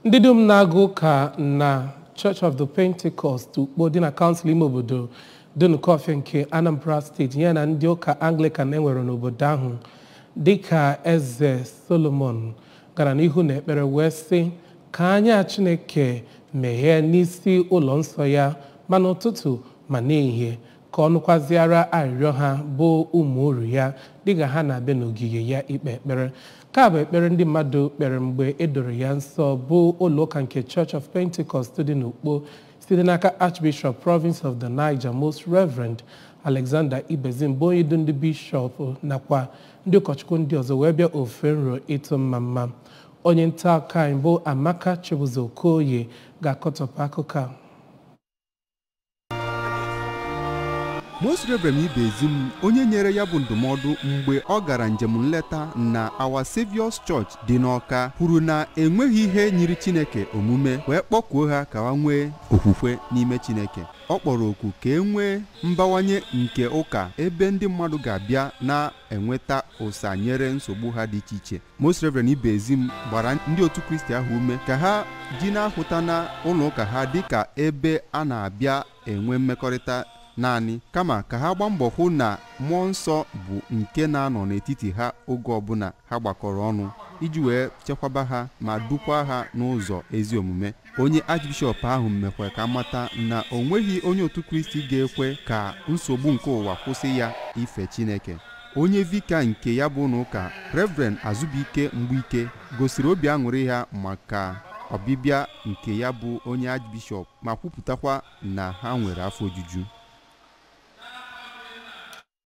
Ndị dum na-aga ụka na Church of the Pentecost ukpo dị na Council ime obodo dị n'Ukọfịa nke Anambra State ya na ndị ụka Anglican enwere n'obodo ahụ dịka Eze Solomon gara n'ihu na ekpere wee sị ka anya Chineke meghee n'isi ụlọ nsọ ya ma n'ụtụtụ ma n'ehihie ka ọ nụkwaziara arịrịọ ha bụ ụmụ uru ya dịka ha na-abịa n'ogige ya ikpe ekpere. Ka bụ ekpere ndị mmadụ kpere mgbe edoro ya nsọ bụ ụlọ ụka nke Church of Pentecost dị n'Ukpo site n'aka Archbishop Province of the Niger Most Reverend Alexander Ibezim bụ onye du ndị bishọp nakwa ndị ụkọchukwu ndị ọzọ wee bịa ofe nro ịtụ mmamma. Onye nta akụkọ anyị bụ Amaka Chibuzo Okoye ga-akọtọpụ akụkọ a. Most Reverend Ibezim onye nyere ya bụ ndụmọdụ mgbe ọ gara njem nleta na Our Saviour's Church dị n'Ọka kwuru na enweghị ihe nyiri Chineke omume wee kpọkuo ha ka ha nwee okwukwe n'ime Chineke. Ọ kpọrọ oku ka e nwee mbawanye nke ụka ebe ndị mmadụ ga-abịa na-enweta ụsa nyere nsogbu ha dị iche iche. Most Reverend Ibezim gbara ndị otu Kristi ahụ ume ka ha ji na-ahụta na ụlọ ụka ha dịka ebe a na-abịa enwe mmekọrịta naanị kama ka ha gbaa mbọ hụ na mmụọ nsọ bụ nke na-anọ n'etiti ha oge ọbụla ha gbakọrọ ọnụ iji wee chekwaba ha ma dukwa ha n'ụzọ ezi omume. Onye Archbishop ahụ mekwa ka mata na o nweghị onye otu Kristi ga-ekwe ka nsogbu nke ụwa kwụsị ya ife Chineke. Onye vika nke ya bụ n'ụka Reverend Ezumike Mgbuike gosiri obi aṅụrị ha maka ọbịbịa nke ya bụ onye Archbishop ma kwupụtakwa na ha nwere afọ ojuju.